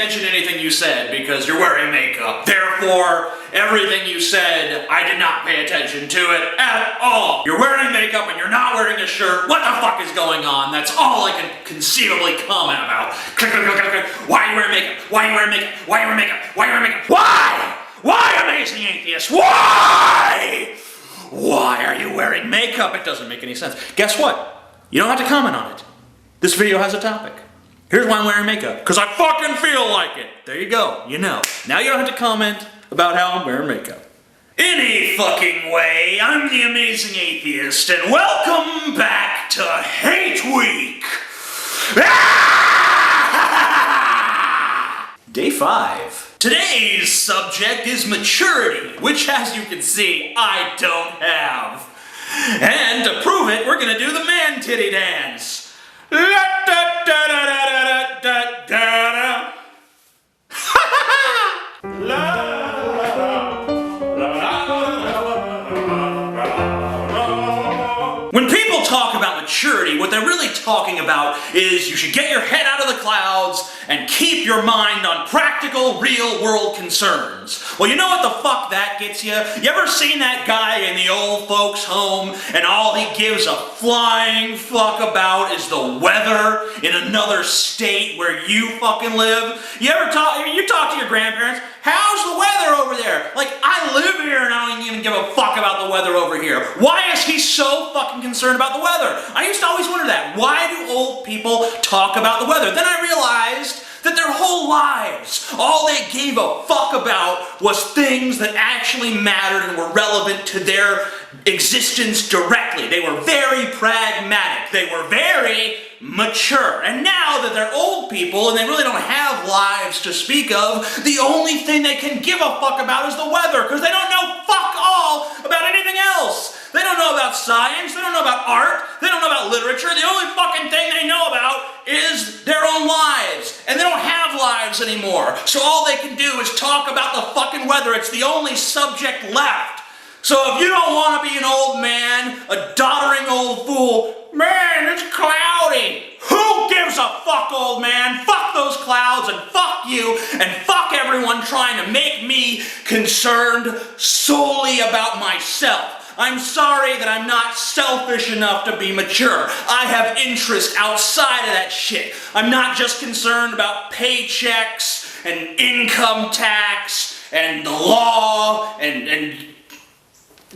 attention to anything you said because you're wearing makeup. Therefore, everything you said, I did not pay attention to it at all. You're wearing makeup and you're not wearing a shirt. What the fuck is going on? That's all I can conceivably comment about. Why are you wearing makeup? Why are you wearing makeup? Why are you wearing makeup? Why are you wearing makeup? Why? Why, amazing atheist? Why? Why are you wearing makeup? It doesn't make any sense. Guess what? You don't have to comment on it. This video has a topic. Here's why I'm wearing makeup. Because I fucking feel like it. There you go. You know. Now you don't have to comment about how I'm wearing makeup. Any fucking way, I'm the amazing atheist, and welcome back to Hate Week. Day 5. Today's subject is maturity, which, as you can see, I don't have. And to prove it, we're gonna do the man titty dance. When people talk about maturity, what they're really talking about is you should get your head out of the clouds and keep your mind on practical, real-world concerns. Well, you know what the fuck that gets you? You ever seen that guy in the old folks' home and all he gives a flying fuck about is the weather in another state where you fucking live? You talk to your grandparents, how's the weather over there? Like, I live here and I don't even give a fuck about the weather over here. Why is he so fucking concerned about the weather? I used to always wonder that. Why do old people talk about the weather? Then I realized that their whole lives, all they gave a fuck about was things that actually mattered and were relevant to their existence directly. They were very pragmatic. They were very mature. And now that they're old people and they really don't have lives to speak of, the only thing they can give a fuck about is the weather, because they don't know fuck all about anything else. They don't know about science, they don't know about art, they don't know about literature. The only fucking thing they know about is their own lives. And they don't have lives anymore. So all they can do is talk about the fucking weather. It's the only subject left. So if you don't want to be an old man, a doddering old fool, man, it's cloudy. Who gives a fuck, old man? Fuck those clouds and fuck you and fuck everyone trying to make me concerned solely about myself. I'm sorry that I'm not selfish enough to be mature. I have interest outside of that shit. I'm not just concerned about paychecks and income tax and the law and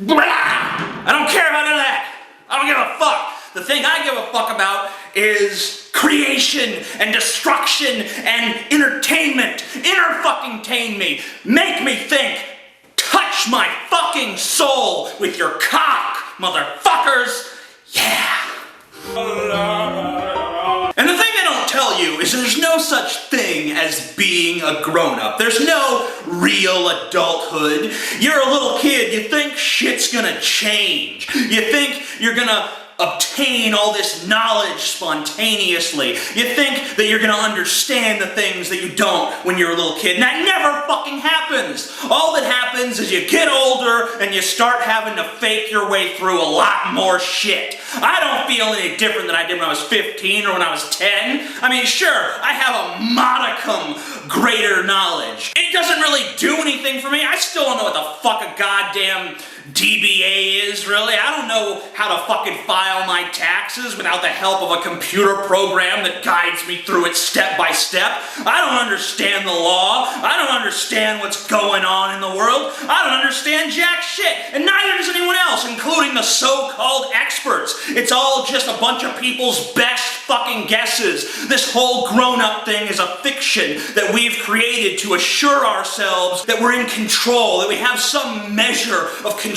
blah. I don't care about none of that. I don't give a fuck. The thing I give a fuck about is creation and destruction and entertainment. Inter-fucking-tain me. Make me think. Touch my fucking soul with your cock, motherfuckers. Yeah. And the thing they don't tell you is there's no such thing as being a grown-up. There's no real adulthood. You're a little kid. You think shit's gonna change. You think you're gonna obtain all this knowledge spontaneously. You think that you're gonna understand the things that you don't when you're a little kid, and that never fucking happens. All that happens is you get older and you start having to fake your way through a lot more shit. I don't feel any different than I did when I was 15 or when I was 10. I mean, sure, I have a modicum greater knowledge. It doesn't really do anything for me. I still don't know what the fuck a goddamn DBA is, really. I don't know how to fucking file my taxes without the help of a computer program that guides me through it step by step. I don't understand the law. I don't understand what's going on in the world. I don't understand jack shit. And neither does anyone else, including the so-called experts. It's all just a bunch of people's best fucking guesses. This whole grown-up thing is a fiction that we've created to assure ourselves that we're in control, that we have some measure of control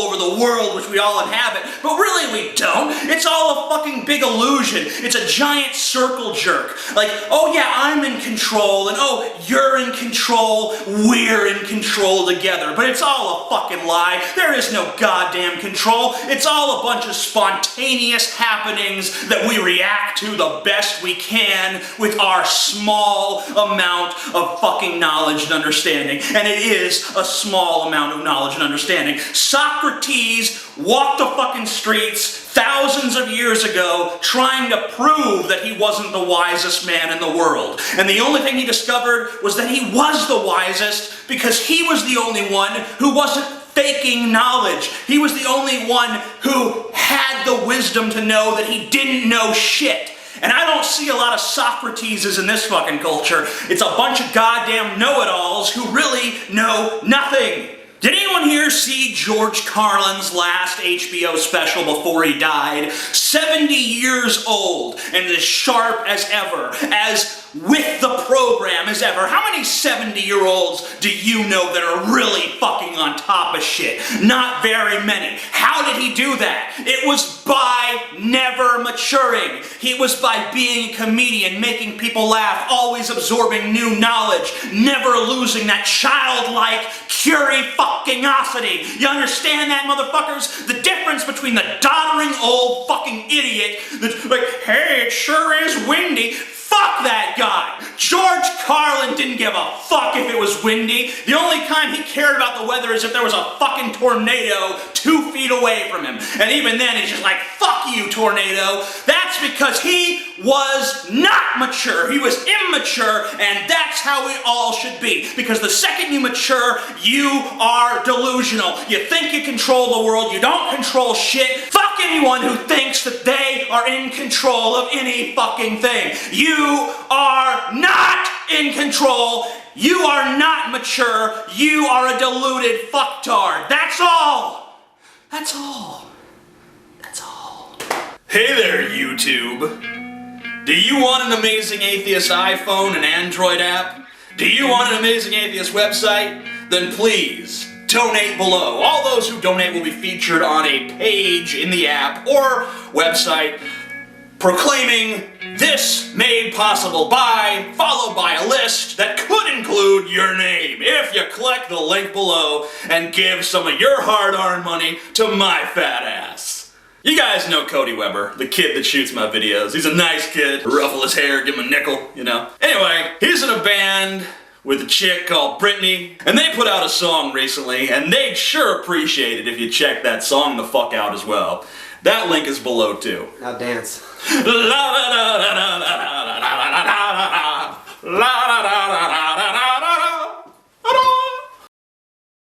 over the world which we all inhabit. But really we don't. It's all a fucking big illusion. It's a giant circle jerk. Like, oh yeah, I'm in control, and oh, you're in control, we're in control together. But it's all a fucking lie. There is no goddamn control. It's all a bunch of spontaneous happenings that we react to the best we can with our small amount of fucking knowledge and understanding. And it is a small amount of knowledge and understanding. Socrates walked the fucking streets thousands of years ago trying to prove that he wasn't the wisest man in the world. And the only thing he discovered was that he was the wisest because he was the only one who wasn't faking knowledge. He was the only one who had the wisdom to know that he didn't know shit. And I don't see a lot of Socrateses in this fucking culture. It's a bunch of goddamn know-it-alls who really know nothing. Did anyone here see George Carlin's last HBO special before he died? 70 years old and as sharp as ever, as with the program as ever. How many 70-year-olds do you know that are really fucking on top of shit? Not very many. How did he do that? It was by never maturing. It was by being a comedian, making people laugh, always absorbing new knowledge, never losing that childlike curiosity. You understand that, motherfuckers? The difference between the doddering old fucking idiot that's like, hey, it sure is windy. Fuck that guy. George Carlin didn't give a fuck if it was windy. The only time he cared about the weather is if there was a fucking tornado 2 feet away from him. And even then, he's just like, fuck you, tornado. That's because he was not mature. He was immature, and that's how we all should be. Because the second you mature, you are delusional. You think you control the world. You don't control shit. Fuck anyone who thinks that they are in control of any fucking thing. You are not in control. You are not mature. You are a deluded fucktard. That's all. That's all. That's all. Hey there, YouTube. Do you want an Amazing Atheist iPhone and Android app? Do you want an Amazing Atheist website? Then please donate below. All those who donate will be featured on a page in the app or website proclaiming "This made possible by," followed by a list that could include your name if you click the link below and give some of your hard-earned money to my fat ass. You guys know Cody Weber, the kid that shoots my videos. He's a nice kid. Ruffle his hair, give him a nickel, you know. Anyway, he's in a band with a chick called Brittany, and they put out a song recently, and they'd sure appreciate it if you check that song the fuck out as well. That link is below too. Now dance. La la la la la la la la la la la la la la